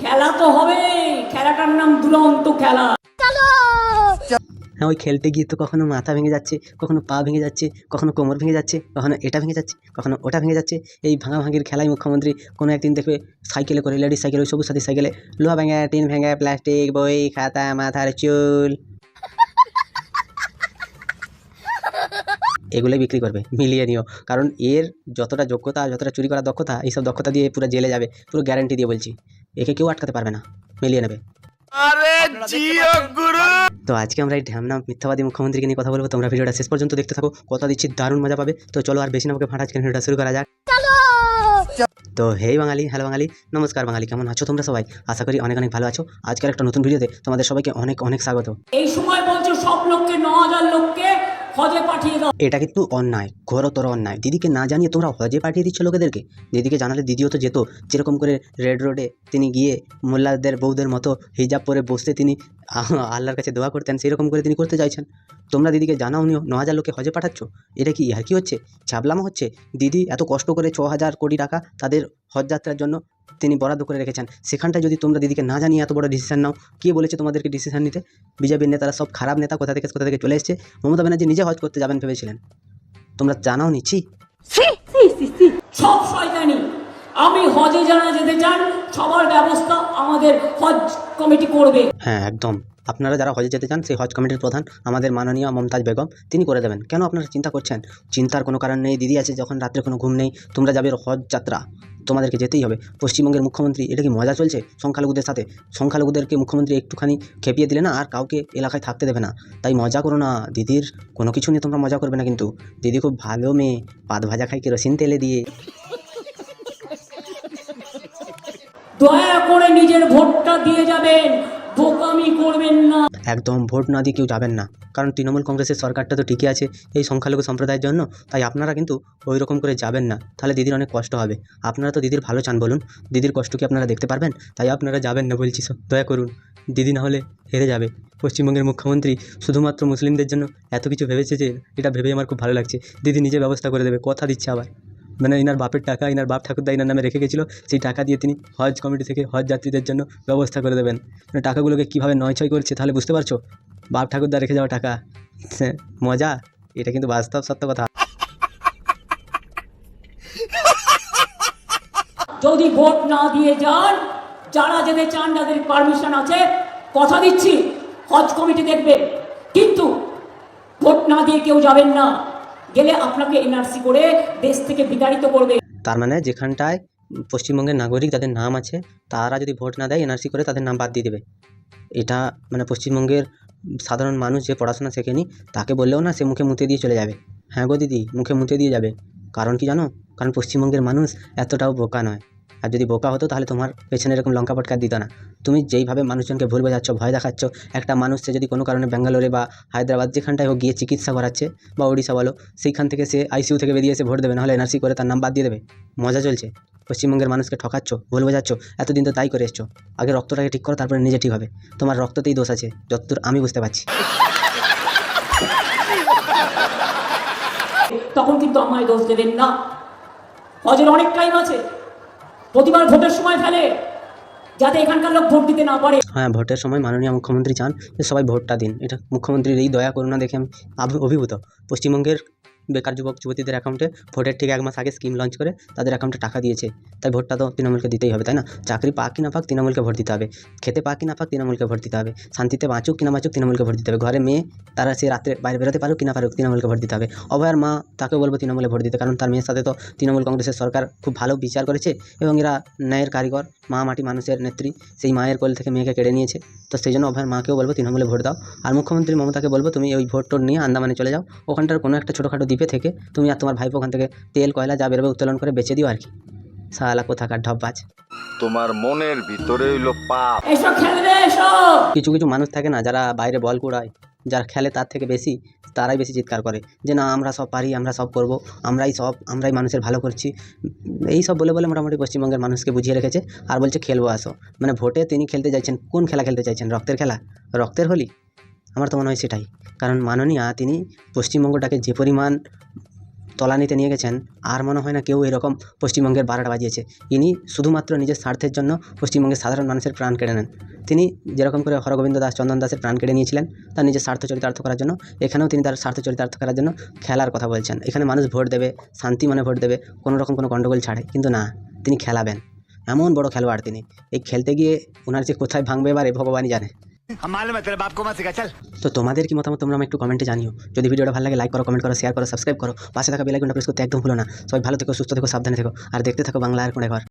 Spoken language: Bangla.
খেলা তো হবে, খেলাটার নাম দুরন্ত খেলা। হ্যাঁ, ওই খেলতে গিয়ে তো কখনো মাথা ভেঙে যাচ্ছে, কখনো পা ভেঙে যাচ্ছে, কখনো কোমর ভেঙে যাচ্ছে, কখনো এটা ভেঙে যাচ্ছে, কখনো ওটা ভেঙে যাচ্ছে। এই ভাঙাভাঙির খেলায় মুখ্যমন্ত্রী কোনো একদিন দেখবে সাইকেলে করে, লেডিস সাইকেল, ওই সবুজ সাথী সাইকেলে লোহা ভেঙে, টিন ভেঙে, প্লাস্টিক, বই, খাতা, মাথার চুল এগুলোই বিক্রি করবে, মিলিয়ে নিও। কারণ এর যতটা যোগ্যতা, যতটা চুরি করার দক্ষতা, এইসব দক্ষতা দিয়ে পুরো জেলে যাবে, পুরো গ্যারান্টি দিয়ে বলছি। একে কেউ আটকাতে পারবে না, মিলিয়ে নেবে। তো আজকে আমরা এই ঢ্যামনা মিথ্যাবাদী মুখ্যমন্ত্রীকে নিয়ে কথা বলবো। তোমরা ভিডিওটা শেষ পর্যন্ত দেখতে থাকো, কথা দিচ্ছি দারুণ মজা পাবে। তো চলো আর বেশি না আমাকে ফাঁটা, আজকে ভিডিওটা শুরু করা যাক। তো হেই বাঙালি, হ্যালো বাঙালি, নমস্কার বাঙালি, কেমন আছো তোমরা সবাই? আশা করি অনেক অনেক ভালো আছো। আজকের একটা নতুন ভিডিওতে তোমাদের সবাইকে অনেক অনেক স্বাগত। এই সময় বলছো সব লোককে 9000 লোককে হজে পাঠিয়ে দাও। এটা কিন্তু অন্যায়, ঘোরতর অন্যায়। দিদিকে না জানিয়ে তোমরা হজে পাঠিয়ে দিচ্ছ লোকেদেরকে। দিদিকে জানালে দিদিও তো যেত। যেরকম করে রেড রোডে তিনি গিয়ে মোল্লাদের বউদের মতো হিজাব পরে বসতে তিনি আল্লাহর কাছে দোয়া করতেন, সেরকম করে তিনি করতে চাইছেন। তোমরা দিদিকে জানাওনিও, 9000 লোককে হজে পাঠাচ্ছ। এটা কি আর কি হচ্ছে? ছাবলামো হচ্ছে? দিদি এত কষ্ট করে 6000 কোটি টাকা তাদের হজ যাত্রার জন্য তিনি বরাদ্দ করে রেখেছেন। সেখানটায় যদি তোমরা দিদিকে না জানিয়ে এত বড় ডিসিশন নাও, কে বলেছে তোমাদেরকে ডিসিশন নিতে? বিজেপির নেতারা সব খারাপ নেতা, কোথা থেকে চলে এসছে। মমতা ব্যানার্জি নিজে হজ করতে যাবেন ভেবেছিলেন, তোমরা জানাও নিচ্ছি। সব শয়তানি। আমি হজে যারা যেতে চান সবার ব্যবস্থা আমাদের হজ কমিটি করবে। হ্যাঁ একদম, আপনারা যারা হজে যেতে চান সেই হজ কমিটির প্রধান আমাদের মাননীয় মমতাজ বেগম, তিনি করে দেবেন। কেন আপনারা চিন্তা করছেন? চিন্তার কোনো কারণ নেই। দিদি আছে যখন, রাত্রে কোনো ঘুম নেই। তোমরা যাবে হজ যাত্রা, তোমাদেরকে যেতেই হবে। পশ্চিমবঙ্গের মুখ্যমন্ত্রী, এটা কি মজা চলছে সংখ্যালঘুদের সাথে? সংখ্যালঘুদেরকে মুখ্যমন্ত্রী একটুখানি খেপিয়ে দিলে না, আর কাউকে এলাকায় থাকতে দেবে না। তাই মজা করো না। দিদির কোনো কিছু নিয়ে তোমরা মজা করবে না কিন্তু। দিদি খুব ভালো মেয়ে, পাত ভাজা খাই কেরোসিন তেলে দিয়ে। দয়া করে নিজের ভোটটা দিয়ে যাবেন, বোকামি করবেন না। একদম ভোট না দিয়ে কেউ যাবেন না, কারণ তৃণমূল কংগ্রেসের সরকারটা তো ঠিকই আছে এই সংখ্যালঘু সম্প্রদায়ের জন্য। তাই আপনারা কিন্তু ওই রকম করে যাবেন না, তাহলে দিদির অনেক কষ্ট হবে। আপনারা তো দিদির ভালো চান, বলুন দিদির কষ্ট কি আপনারা দেখতে পারবেন? তাই আপনারা যাবেন না বলছি, দয়া করুন। দিদি না হলে হেরে যাবে। পশ্চিমবঙ্গের মুখ্যমন্ত্রী শুধুমাত্র মুসলিমদের জন্য এত কিছু ভেবেছে যে, এটা ভেবেই আমার খুব ভালো লাগছে। দিদি নিজে ব্যবস্থা করে দেবে, কথা দিচ্ছে। আবার মানে ইনার বাপের টাকা, ইনার বাপ ঠাকুরদা ইনার নামে রেখে গেছিলো, সেই টাকা দিয়ে তিনি হজ কমিটি থেকে হজ যাত্রীদের জন্য ব্যবস্থা করে দেবেন। মানে টাকাগুলোকে কীভাবে নয়ছয় করছে তাহলে বুঝতে পারছো? বাপ ঠাকুরদা রেখে যাওয়া টাকা, মজা। এটা কিন্তু বাস্তব সত্য কথা। যদি ভোট না দিয়ে যান, যারা যেতে চান, যাদের পারমিশন আছে, কথা দিচ্ছি হজ কমিটি দেখবে। কিন্তু ভোট না দিয়ে কেউ যাবেন না, গেলে আপনাকে এনআরসি করে দেশ থেকে বিতাড়িত করবে। তার মানে যেখানটায় পশ্চিমবঙ্গের নাগরিক যাদের নাম আছে, তারা যদি ভোট না দেয়, এনআরসি করে তাদের নাম বাদ দিয়ে দেবে। এটা মানে পশ্চিমবঙ্গের সাধারণ মানুষ যে পড়াশোনা শেখেনি, তাকে বললেও না, সে মুখে মুতে দিয়ে চলে যাবে। হ্যাঁ গো দিদি, মুখে মুতে দিয়ে যাবে। কারণ কি জানো? কারণ পশ্চিমবঙ্গের মানুষ এতটাও বোকা নয়। আর যদি বোকা হতো তাহলে তোমার পেছনে এরকম লঙ্কা পটকা দিত না। তুমি যেইভাবে মানুষজনকে ভুল বোঝাচ্ছ, ভয় দেখাচ্ছ। একটা মানুষ সে যদি কোনো কারণে ব্যাঙ্গালোরে বা হায়দ্রাবাদ যেখানটায় হোক গিয়ে চিকিৎসা করাচ্ছে, বা ওড়িশা বলো, সেইখান থেকে সে আইসিইউ থেকে বেরিয়ে এসে ভোট দেবে, নাহলে এনআরসি করে তার নাম বাদ দিয়ে দেবে। মজা চলছে। পশ্চিমবঙ্গের মানুষকে ঠকাচ্ছ, ভুল বোঝাচ্ছ। এতদিন তো তাই করে এসছো। আগে রক্তটাকে ঠিক করো, তারপরে নিজে ঠিক হবে। তোমার রক্ততেই দোষ আছে, যতদূর আমি বুঝতে পারছি। তখন কিন্তু আমায় দোষ দেবেন না। হজের অনেক টাইম আছে, প্রতিবার ভোটের সময় ফেলে, যাতে এখানকার লোক ভোট দিতে না পারে। হ্যাঁ, ভোটের সময় মাননীয় মুখ্যমন্ত্রী চান যে সবাই ভোটটা দিন। এটা মুখ্যমন্ত্রীর এই দয়া করুণা দেখে আমি অভিভূত। পশ্চিমবঙ্গের বেকার যুবক যুবতীদের অ্যাকাউন্টে ভোটের ঠিক 1 মাস আগে স্কিম লঞ্চ করে তাদের অ্যাকাউন্টে টাকা দিয়েছে। তাই ভোটটা তো তৃণমূলকে দিতেই হবে, তাই না? চাকরি পাক কি না পাক, তৃণমূলকে ভোট দিতে হবে। খেতে পাক কি না পাক, তৃণমূলকে ভোট দিতে হবে। শান্তিতে বাঁচুক কি না বাঁচুক, তৃণমূলকে ভোট দিতে হবে। ঘরে মেয়ে, তারা সে রাত্রে বাইরে বেরোতে পারুক কি না পারুক, তৃণমূলকে ভোট দিতে হবে। অভয়ার মা, তাকে বলবো তৃণমূলে ভোট দিতে, কারণ তার মেয়ের সাথে তো তৃণমূল কংগ্রেসের সরকার খুব ভালো বিচার করেছে এবং এরা ন্যায়ের কারিগর। মা মাটি মানুষের নেত্রী, সেই মায়ের কোল থেকে মেয়েকে কেড়ে নিয়েছে। তো সেই জন্য অভয়ার মাকেও বলবো তৃণমূলে ভোট দাও। আর মুখ্যমন্ত্রী মমতাকে বলবো, তুমি ওই ভোট টোট নিয়ে আন্দামানে চলে যাও। ওখানটার কোনো একটা ছোটোখাটো দ্বীপে থেকে তুমি আর তোমার ভাইপো ওখান থেকে তেল কয়লা যা বেরোবে উত্তোলন করে বেচে দিও আর কি। শালা কোথাকার ঢপবাজ। তোমার মনের ভিতরে হইলো পাপ। এসব খেলবে এসব। কিছু কিছু মানুষ থাকে না, যারা বাইরে বল কুড়ায়, যারা খেলে তার থেকে বেশি, তারাই বেশি চিৎকার করে যে না আমরা সব পারি, আমরা সব করব, আমরাই মানুষের ভালো করছি। এই সব বলে বলে মোটামুটি পশ্চিমবঙ্গের মানুষকে বুঝিয়ে রেখেছে। আর বলছে খেলবো আসো। মানে ভোটে তিনি খেলতে চাইছেন, কোন খেলা খেলতে চাইছেন? রক্তের খেলা, রক্তের হোলি? আমার তো মনে হয় সেটাই। কারণ মাননীয়া তিনি পশ্চিমবঙ্গটাকে যে পরিমাণ তলানিতে নিয়ে গেছেন, আর মনে হয় না কেউ এরকম পশ্চিমবঙ্গের বারোটা বাজিয়েছে। ইনি শুধুমাত্র নিজের স্বার্থের জন্য পশ্চিমবঙ্গের সাধারণ মানুষের প্রাণ কেড়ে নেন। তিনি যেরকম করে হরগোবিন্দ দাস, চন্দন দাসের প্রাণ কেড়ে নিয়েছিলেন তার নিজের স্বার্থ চরিতার্থ করার জন্য, এখানেও তিনি তার স্বার্থ চরিতার্থ করার জন্য খেলার কথা বলছেন। এখানে মানুষ ভোট দেবে, শান্তি মনে ভোট দেবে, কোনো রকম কোনো গণ্ডগোল ছাড়ে, কিন্তু না, তিনি খেলাবেন। এমন বড় খেলোয়াড় তিনি, এই খেলতে গিয়ে ওনার যে কোথায় ভাঙবে এবারে ভগবানই জানে। তো তোমাদের কি মতামত তোমরা আমাকে একটু কমেন্টে জানিও। যদি ভিডিওটা ভালো লাগে লাইক করো, কমেন্ট করো, শেয়ার করো, সাবস্ক্রাইব করো, পাশে থাকা বেল আইকনটা প্রেস করতে একদম ভুলো না। সবাই ভালো থেকো, সুস্থ থেকো, সাবধানে থেকো, আর দেখতে থাকো বাংলা আর কোণে ঘর।